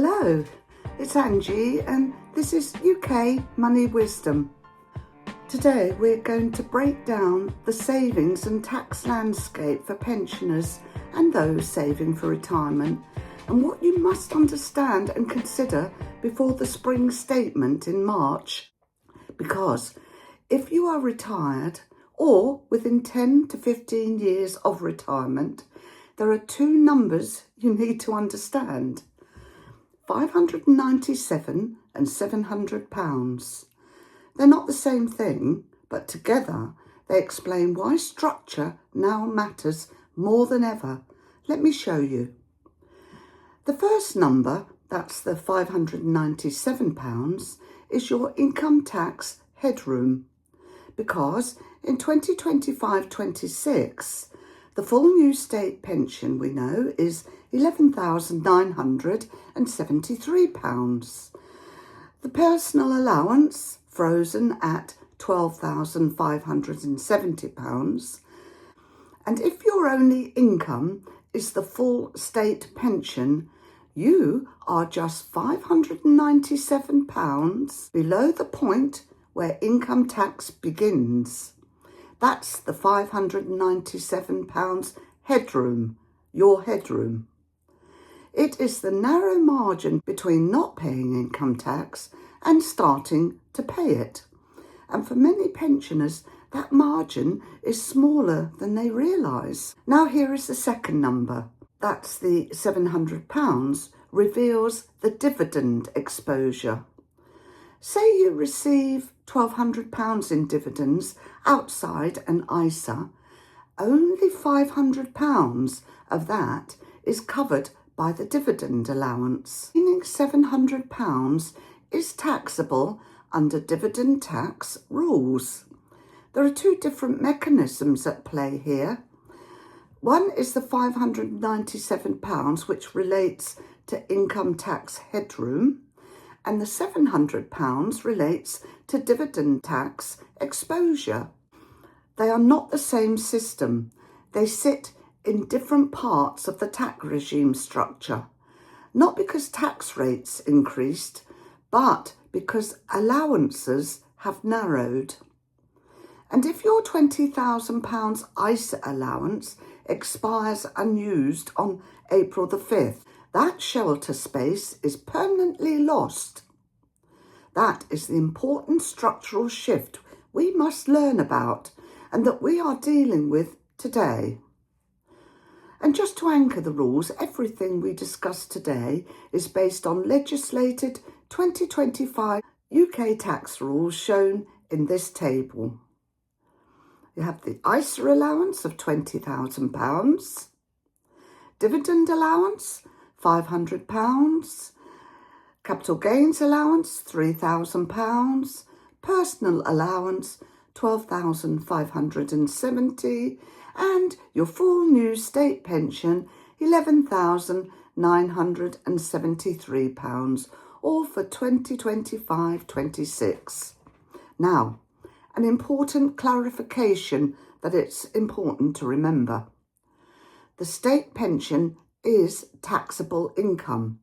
Hello, it's Angie and this is UK Money Wisdom. Today we're going to break down the savings and tax landscape for pensioners and those saving for retirement and what you must understand and consider before the spring statement in March. Because if you are retired or within 10 to 15 years of retirement, there are two numbers you need to understand. £597 and £700. They're not the same thing, but together they explain why structure now matters more than ever. Let me show you. The first number, that's the £597, is your income tax headroom, because in 2025-26, the full new state pension we know is £11,973. The personal allowance, frozen at £12,570. And if your only income is the full state pension, you are just £597 below the point where income tax begins. That's the £597 headroom, your headroom. It is the narrow margin between not paying income tax and starting to pay it. And for many pensioners, that margin is smaller than they realise. Now here is the second number. That's the £700, reveals the dividend exposure. Say you receive £1,200 in dividends outside an ISA, only £500 of that is covered by the dividend allowance, meaning £700 is taxable under dividend tax rules. There are two different mechanisms at play here. One is the £597, which relates to income tax headroom, and the £700 relates to dividend tax exposure. They are not the same system. They sit in different parts of the tax regime structure, not because tax rates increased, but because allowances have narrowed. And if your £20,000 ISA allowance expires unused on April the 5th, that shelter space is permanently lost. That is the important structural shift we must learn about and that we are dealing with today. And just to anchor the rules, everything we discuss today is based on legislated 2025 UK tax rules shown in this table. You have the ISA allowance of £20,000, dividend allowance £500, capital gains allowance £3,000, personal allowance £12,570, and your full new state pension £11,973, all for 2025-26. Now, an important clarification that it's important to remember. The state pension is taxable income,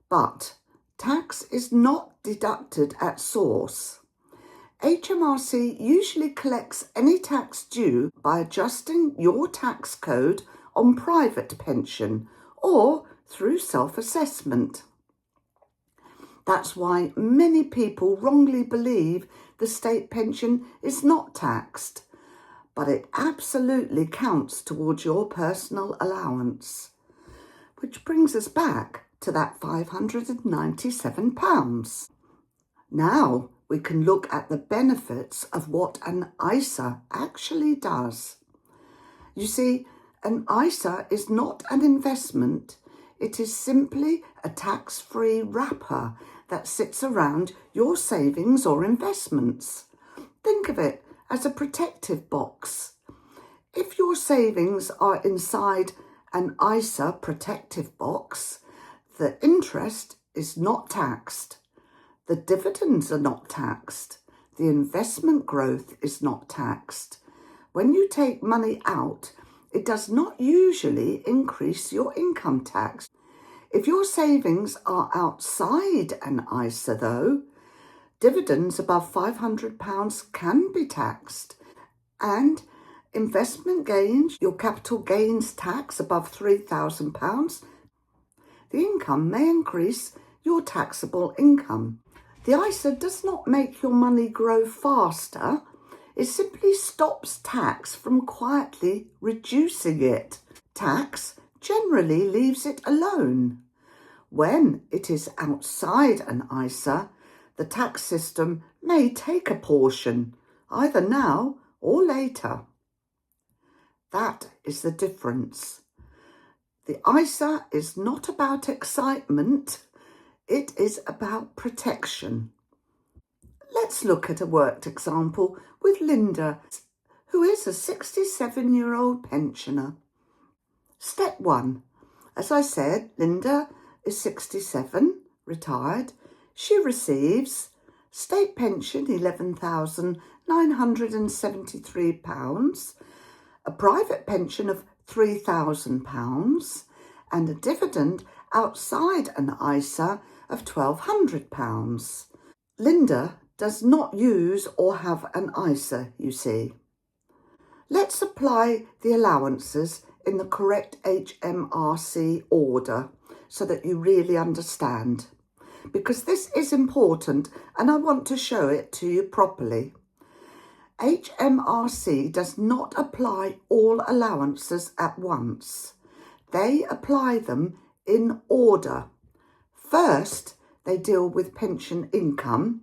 but tax is not deducted at source. HMRC usually collects any tax due by adjusting your tax code on private pension or through self-assessment. That's why many people wrongly believe the state pension is not taxed, but it absolutely counts towards your personal allowance. Which brings us back to that £597. Now we can look at the benefits of what an ISA actually does. You see, an ISA is not an investment. It is simply a tax-free wrapper that sits around your savings or investments. Think of it as a protective box. If your savings are inside an ISA protective box, the interest is not taxed. The dividends are not taxed. The investment growth is not taxed. When you take money out, it does not usually increase your income tax. If your savings are outside an ISA though, dividends above £500 can be taxed, and investment gains, your capital gains tax above £3,000, the income may increase your taxable income. The ISA does not make your money grow faster, it simply stops tax from quietly reducing it. Tax generally leaves it alone. When it is outside an ISA, the tax system may take a portion, either now or later. That is the difference. The ISA is not about excitement, it is about protection. Let's look at a worked example with Linda, who is a 67-year-old pensioner. Step 1. As I said, Linda is 67, retired. She receives state pension £11,973, a private pension of £3,000, and a dividend outside an ISA of £1,200. Linda does not use or have an ISA, you see. Let's apply the allowances in the correct HMRC order so that you really understand, because this is important and I want to show it to you properly. HMRC does not apply all allowances at once. They apply them in order. First, they deal with pension income,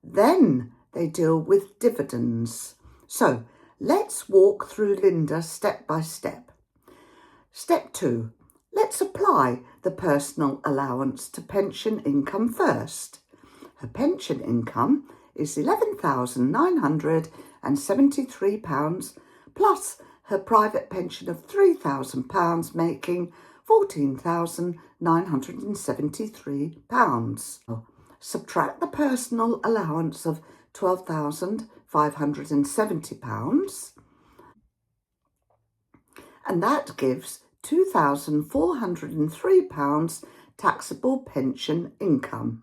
then they deal with dividends. So let's walk through Linda step by step. Step 2. Let's apply the personal allowance to pension income first. Her pension income is £11,973 plus her private pension of £3,000, making £14,973. Subtract the personal allowance of £12,570, and that gives £2,403 taxable pension income.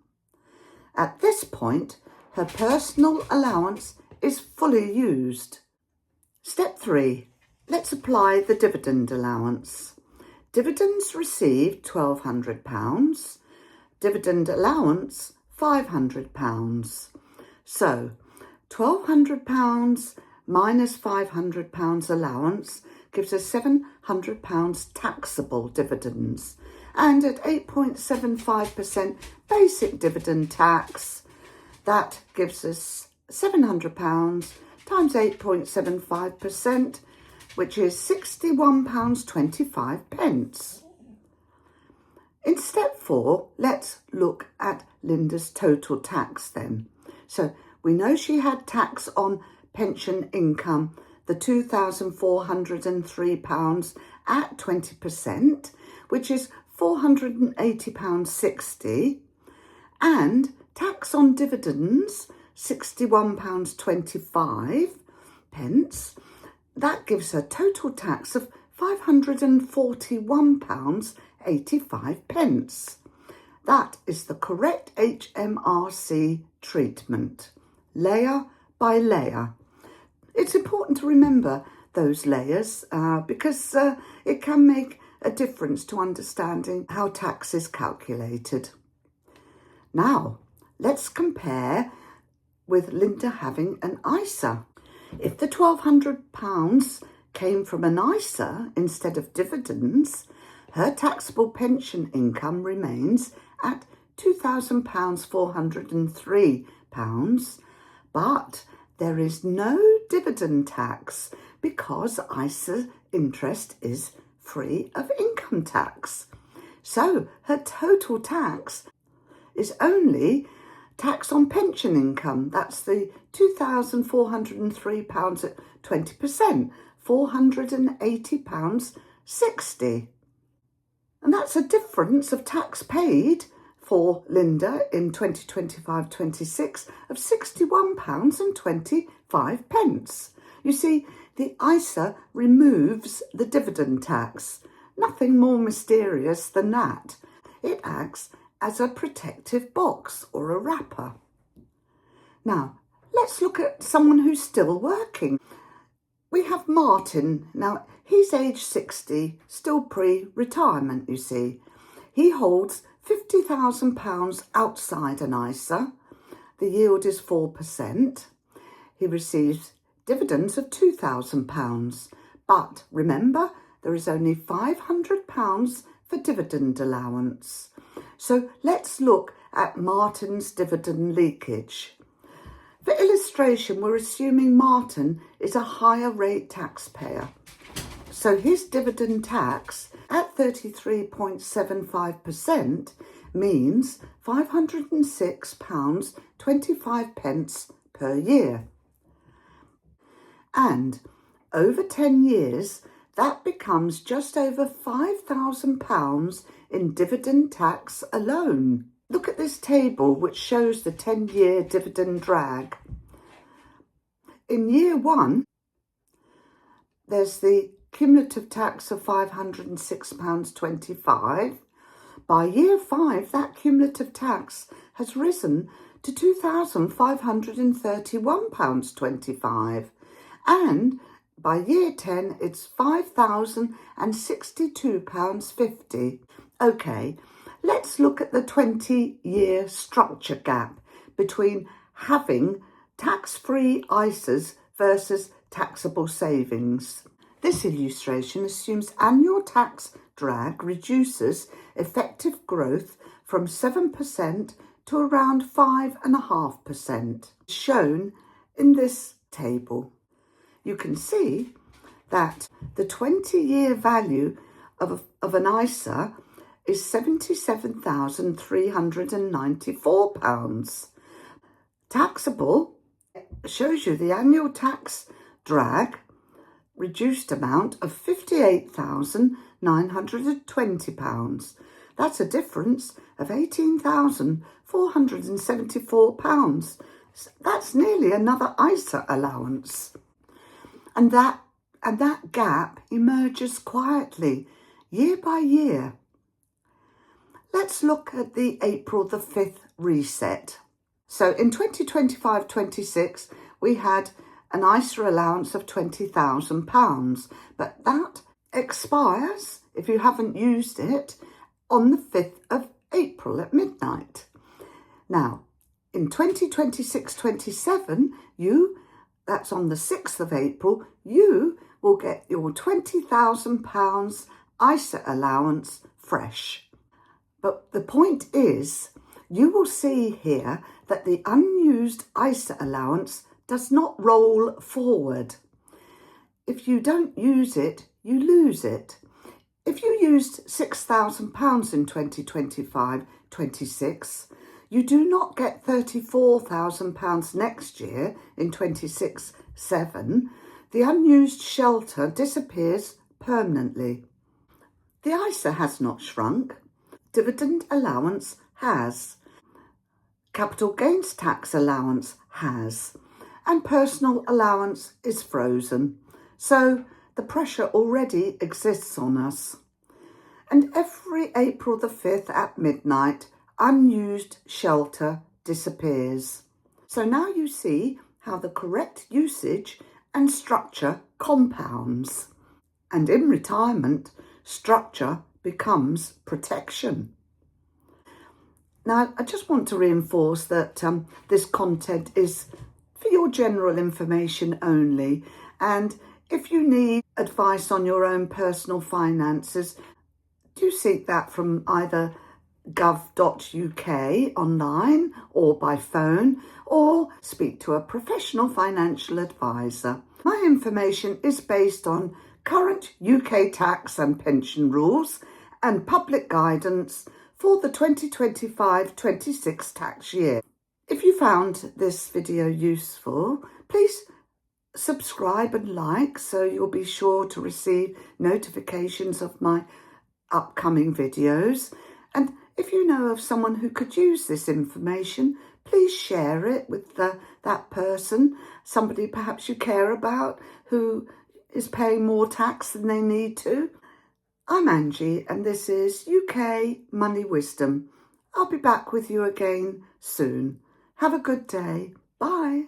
At this point, her personal allowance is fully used. Step 3. Let's apply the dividend allowance. Dividends received £1,200, dividend allowance £500. So £1,200 minus £500 allowance gives us £700 taxable dividends, and at 8.75% basic dividend tax, that gives us £700 times 8.75%, which is £61.25. In step 4, let's look at Linda's total tax then. So we know she had tax on pension income, the £2,403 at 20%, which is £480.60, and tax on dividends, £61.25. That gives her total tax of £541.85. That is the correct HMRC treatment, layer by layer. It's important to remember those layers because it can make a difference to understanding how tax is calculated. Now, let's compare with Linda having an ISA. If the £1,200 came from an ISA instead of dividends, her taxable pension income remains at £2,403, but there is no dividend tax because ISA interest is free of income tax. So her total tax is only tax on pension income. That's the £2,403 at 20%, £480.60. And that's a difference of tax paid for Linda in 2025-26 of £61.25. You see, the ISA removes the dividend tax. Nothing more mysterious than that. It acts as a protective box or a wrapper. Now, let's look at someone who's still working. We have Martin. Now, he's age 60, still pre-retirement, you see. He holds £50,000 outside an ISA. The yield is 4%. He receives dividends of £2,000. But remember, there is only £500 for dividend allowance. So let's look at Martin's dividend leakage. For illustration, we're assuming Martin is a higher rate taxpayer. So his dividend tax at 33.75% means £506.25 per year. And over 10 years, that becomes just over £5,000 in dividend tax alone. Look at this table, which shows the 10-year dividend drag. In year one, there's the cumulative tax of £506.25. By year 5, that cumulative tax has risen to £2,531.25. And by year 10, it's £5,062.50. Okay, let's look at the 20-year structure gap between having tax-free ISAs versus taxable savings. This illustration assumes annual tax drag reduces effective growth from 7% to around 5.5%, shown in this table. You can see that the 20-year value of an ISA is £77,394. Taxable shows you the annual tax drag reduced amount of £58,920. That's a difference of £18,474. That's nearly another ISA allowance. And that gap emerges quietly, year by year. Let's look at the April the 5th reset. So in 2025-26, we had an ISA allowance of £20,000, but that expires, if you haven't used it, on the 5th of April at midnight. Now, in 2026-27, that's on the 6th of April, you will get your £20,000 ISA allowance fresh. But the point is, you will see here that the unused ISA allowance does not roll forward. If you don't use it, you lose it. If you used £6,000 in 2025-26, you do not get £34,000 next year in 26-7. The unused shelter disappears permanently. The ISA has not shrunk. Dividend allowance has. Capital gains tax allowance has. And personal allowance is frozen. So the pressure already exists on us. And every April the 5th at midnight, unused shelter disappears. So now you see how the correct usage and structure compounds. And in retirement, structure becomes protection. Now, I just want to reinforce that this content is for your general information only. And if you need advice on your own personal finances, do seek that from either gov.uk online or by phone, or speak to a professional financial advisor. My information is based on current UK tax and pension rules and public guidance for the 2025-26 tax year. If you found this video useful, please subscribe and like so you'll be sure to receive notifications of my upcoming videos. And if you know of someone who could use this information, please share it with that person, somebody perhaps you care about who is paying more tax than they need to. I'm Angie and this is UK Money Wisdom. I'll be back with you again soon. Have a good day. Bye.